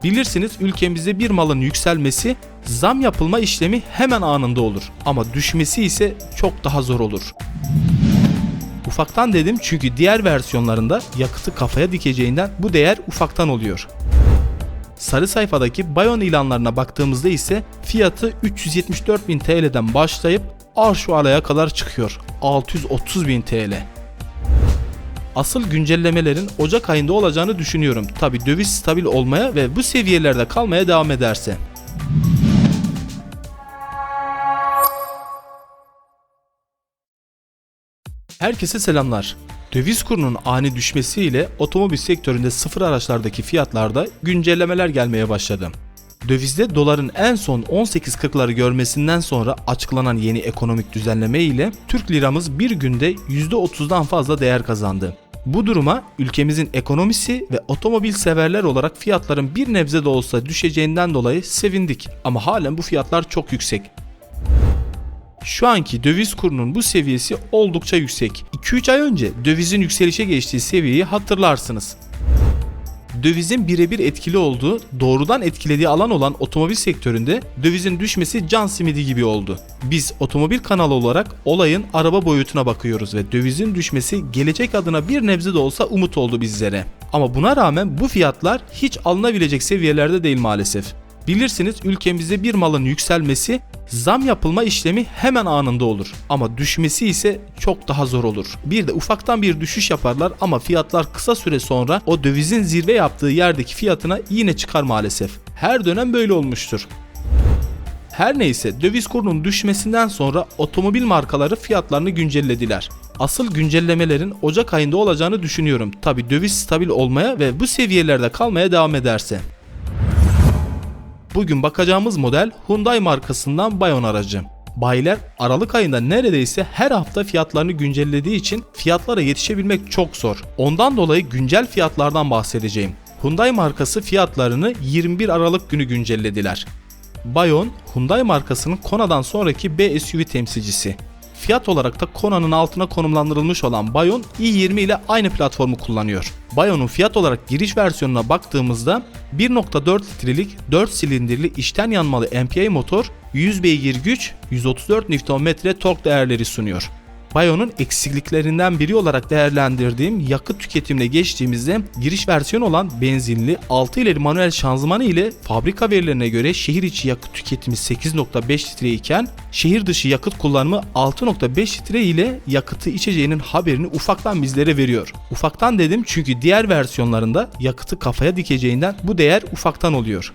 Bilirsiniz ülkemizde bir malın yükselmesi, zam yapılma işlemi hemen anında olur ama düşmesi ise çok daha zor olur. Ufaktan dedim çünkü diğer versiyonlarında yakıtı kafaya dikeceğinden bu değer ufaktan oluyor. Sarı sayfadaki Bayon ilanlarına baktığımızda ise fiyatı 374.000 TL'den başlayıp arş alaya kadar çıkıyor. 630.000 TL. Asıl güncellemelerin Ocak ayında olacağını düşünüyorum. Tabi döviz stabil olmaya ve bu seviyelerde kalmaya devam ederse. Herkese selamlar. Döviz kurunun ani düşmesiyle otomobil sektöründe sıfır araçlardaki fiyatlarda güncellemeler gelmeye başladı. Dövizde doların en son 18.40'ları görmesinden sonra açıklanan yeni ekonomik düzenleme ile Türk liramız bir günde %30'dan fazla değer kazandı. Bu duruma ülkemizin ekonomisi ve otomobil severler olarak fiyatların bir nebze de olsa düşeceğinden dolayı sevindik ama halen bu fiyatlar çok yüksek. Şu anki döviz kurunun bu seviyesi oldukça yüksek. 2-3 ay önce dövizin yükselişe geçtiği seviyeyi hatırlarsınız. Dövizin birebir etkili olduğu, doğrudan etkilediği alan olan otomobil sektöründe dövizin düşmesi can simidi gibi oldu. Biz otomobil kanalı olarak olayın araba boyutuna bakıyoruz ve dövizin düşmesi gelecek adına bir nebze de olsa umut oldu bizlere. Ama buna rağmen bu fiyatlar hiç alınabilecek seviyelerde değil maalesef. Bilirsiniz ülkemizde bir malın yükselmesi, zam yapılma işlemi hemen anında olur ama düşmesi ise çok daha zor olur. Bir de ufaktan bir düşüş yaparlar ama fiyatlar kısa süre sonra o dövizin zirve yaptığı yerdeki fiyatına yine çıkar maalesef. Her dönem böyle olmuştur. Her neyse döviz kurunun düşmesinden sonra otomobil markaları fiyatlarını güncellediler. Asıl güncellemelerin Ocak ayında olacağını düşünüyorum. Tabi döviz stabil olmaya ve bu seviyelerde kalmaya devam ederse. Bugün bakacağımız model Hyundai markasından Bayon aracı. Bayiler Aralık ayında neredeyse her hafta fiyatlarını güncellediği için fiyatlara yetişebilmek çok zor. Ondan dolayı güncel fiyatlardan bahsedeceğim. Hyundai markası fiyatlarını 21 Aralık günü güncellediler. Bayon, Hyundai markasının Kona'dan sonraki B SUV temsilcisi. Fiyat olarak da Kona'nın altına konumlandırılmış olan Bayon i20 ile aynı platformu kullanıyor. Bayon'un fiyat olarak giriş versiyonuna baktığımızda 1.4 litrelik 4 silindirli içten yanmalı MPI motor 100 beygir güç, 134 Nm tork değerleri sunuyor. Bayon'un eksikliklerinden biri olarak değerlendirdiğim yakıt tüketimine geçtiğimizde giriş versiyonu olan benzinli 6 ileri manuel şanzımanı ile fabrika verilerine göre şehir içi yakıt tüketimi 8.5 litre iken şehir dışı yakıt kullanımı 6.5 litre ile yakıtı içeceğinin haberini ufaktan bizlere veriyor. Ufaktan dedim çünkü diğer versiyonlarında yakıtı kafaya dikeceğinden bu değer ufaktan oluyor.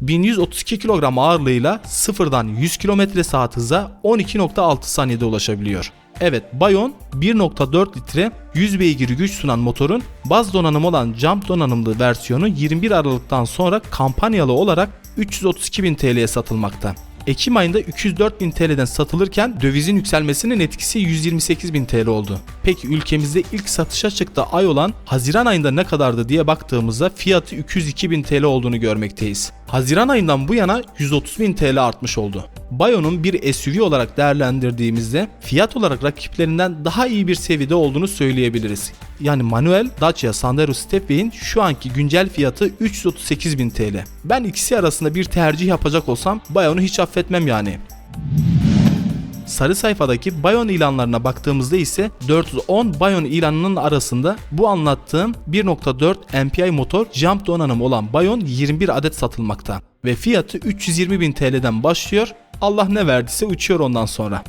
1132 kilogram ağırlığıyla sıfırdan 100 km/saat hıza 12.6 saniyede ulaşabiliyor. Evet, Bayon 1.4 litre 100 beygir güç sunan motorun baz donanım olan Jump donanımlı versiyonu 21 Aralık'tan sonra kampanyalı olarak 332.000 TL'ye satılmakta. Ekim ayında 204.000 TL'den satılırken dövizin yükselmesinin etkisi 128.000 TL oldu. Peki ülkemizde ilk satışa çıktığı ay olan Haziran ayında ne kadardı diye baktığımızda fiyatı 202.000 TL olduğunu görmekteyiz. Haziran ayından bu yana 130.000 TL artmış oldu. Bayon'un bir SUV olarak değerlendirdiğimizde fiyat olarak rakiplerinden daha iyi bir seviyede olduğunu söyleyebiliriz. Yani manuel Dacia Sandero Stepway'in şu anki güncel fiyatı 338.000 TL. Ben ikisi arasında bir tercih yapacak olsam Bayon'u hiç affetmem yani. Sarı sayfadaki Bayon ilanlarına baktığımızda ise 410 Bayon ilanının arasında bu anlattığım 1.4 MPI motor Jump donanım olan Bayon 21 adet satılmakta ve fiyatı 320.000 TL'den başlıyor. Allah ne verdiyse uçuyor ondan sonra.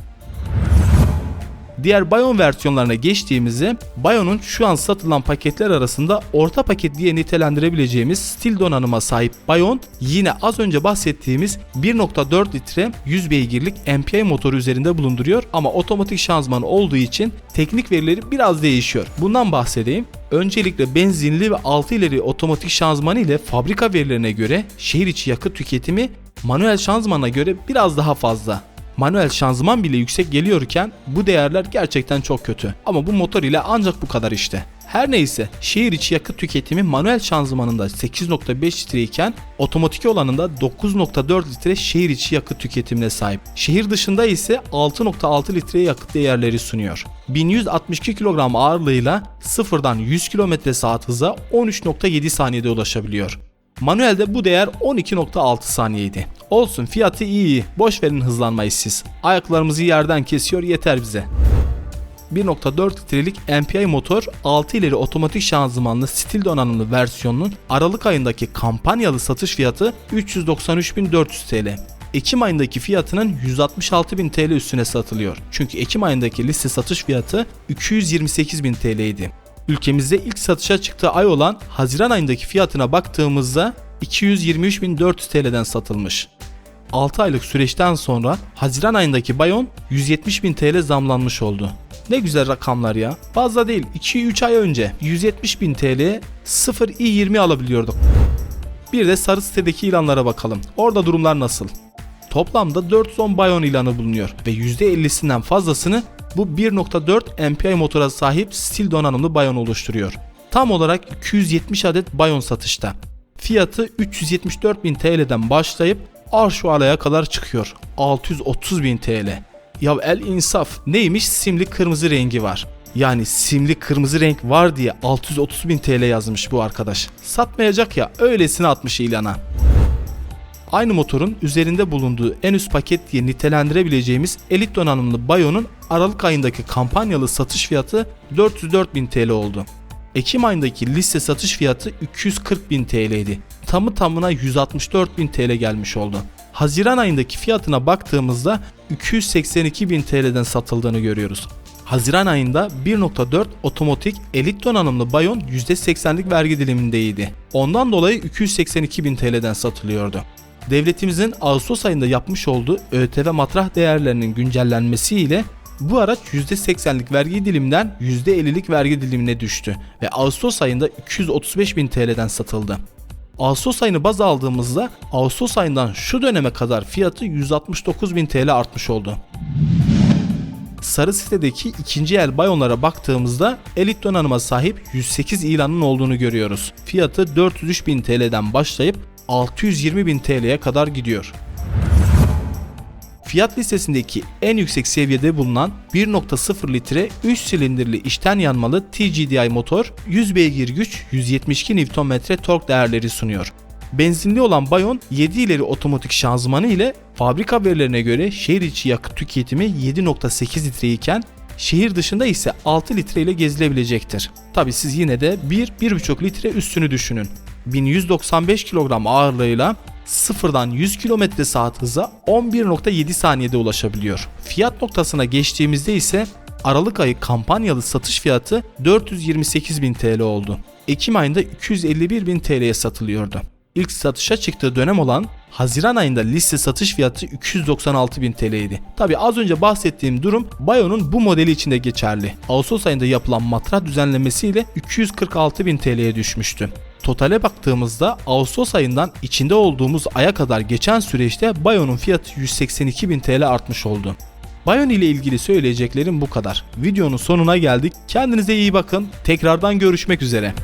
Diğer Bayon versiyonlarına geçtiğimizde Bayon'un şu an satılan paketler arasında orta paket diye nitelendirebileceğimiz stil donanıma sahip Bayon yine az önce bahsettiğimiz 1.4 litre 100 beygirlik MPI motoru üzerinde bulunduruyor ama otomatik şanzıman olduğu için teknik verileri biraz değişiyor. Bundan bahsedeyim. Öncelikle benzinli ve 6 ileri otomatik şanzımanı ile fabrika verilerine göre şehir içi yakıt tüketimi manuel şanzımana göre biraz daha fazla. Manuel şanzıman bile yüksek geliyorken bu değerler gerçekten çok kötü. Ama bu motor ile ancak bu kadar işte. Her neyse, şehir içi yakıt tüketimi manuel şanzımanında 8.5 litre iken otomatik olanında 9.4 litre şehir içi yakıt tüketimine sahip. Şehir dışında ise 6.6 litre yakıt değerleri sunuyor. 1162 kilogram ağırlığıyla sıfırdan 100 km/saat hıza 13.7 saniyede ulaşabiliyor. Manuelde bu değer 12.6 saniyeydi. Olsun, fiyatı iyi. Boş verin hızlanmayı siz. Ayaklarımızı yerden kesiyor, yeter bize. 1.4 litrelik MPI motor 6 ileri otomatik şanzımanlı stil donanımlı versiyonunun Aralık ayındaki kampanyalı satış fiyatı 393.400 TL. Ekim ayındaki fiyatının 166.000 TL üstüne satılıyor. Çünkü Ekim ayındaki liste satış fiyatı 228.000 TL idi. Ülkemizde ilk satışa çıktığı ay olan Haziran ayındaki fiyatına baktığımızda 223.400 TL'den satılmış. 6 aylık süreçten sonra Haziran ayındaki Bayon 170.000 TL zamlanmış oldu. Ne güzel rakamlar ya. Fazla değil, 2-3 ay önce 170.000 TL'ye 0i20 alabiliyorduk. Bir de sarı sitedeki ilanlara bakalım. Orada durumlar nasıl? Toplamda 410 Bayon ilanı bulunuyor ve %50'sinden fazlasını bu 1.4 MPI motora sahip stil donanımlı Bayon oluşturuyor. Tam olarak 270 adet Bayon satışta. Fiyatı 374.000 TL'den başlayıp arş alaya kadar çıkıyor. 630.000 TL. Ya el insaf, neymiş, simli kırmızı rengi var. Yani simli kırmızı renk var diye 630.000 TL yazmış bu arkadaş. Satmayacak ya, öylesine atmış ilana. Aynı motorun üzerinde bulunduğu en üst paket diye nitelendirebileceğimiz elit donanımlı Bayon'un Aralık ayındaki kampanyalı satış fiyatı 404.000 TL oldu. Ekim ayındaki liste satış fiyatı 240.000 TL idi. Tamı tamına 164.000 TL gelmiş oldu. Haziran ayındaki fiyatına baktığımızda 282.000 TL'den satıldığını görüyoruz. Haziran ayında 1.4 otomatik elit donanımlı Bayon %80'lik vergi dilimindeydi. Ondan dolayı 282.000 TL'den satılıyordu. Devletimizin Ağustos ayında yapmış olduğu ÖTV matrah değerlerinin güncellenmesiyle bu araç %80'lik vergi diliminden %50'lik vergi dilimine düştü ve Ağustos ayında 235.000 TL'den satıldı. Ağustos ayını baz aldığımızda Ağustos ayından şu döneme kadar fiyatı 169.000 TL artmış oldu. Sarı sitedeki ikinci el Bayonlara baktığımızda elit donanıma sahip 108 ilanın olduğunu görüyoruz. Fiyatı 403.000 TL'den başlayıp 620.000 TL'ye kadar gidiyor. Fiyat listesindeki en yüksek seviyede bulunan 1.0 litre 3 silindirli içten yanmalı TGDI motor 100 beygir güç 172 Nm tork değerleri sunuyor. Benzinli olan Bayon 7 ileri otomatik şanzımanı ile fabrika verilerine göre şehir içi yakıt tüketimi 7.8 litre iken şehir dışında ise 6 litre ile gezilebilecektir. Tabi siz yine de 1-1.5 litre üstünü düşünün. 1195 kilogram ağırlığıyla sıfırdan 100 km/saat hıza 11.7 saniyede ulaşabiliyor. Fiyat noktasına geçtiğimizde ise Aralık ayı kampanyalı satış fiyatı 428.000 TL oldu. Ekim ayında 251.000 TL'ye satılıyordu. İlk satışa çıktığı dönem olan Haziran ayında liste satış fiyatı 296.000 TL idi. Tabi az önce bahsettiğim durum Bayon'un bu modeli için de geçerli. Ağustos ayında yapılan matrah düzenlemesiyle 246.000 TL'ye düşmüştü. Totale baktığımızda Ağustos ayından içinde olduğumuz aya kadar geçen süreçte Bayon'un fiyatı 182.000 TL artmış oldu. Bayon ile ilgili söyleyeceklerim bu kadar. Videonun sonuna geldik. Kendinize iyi bakın. Tekrardan görüşmek üzere.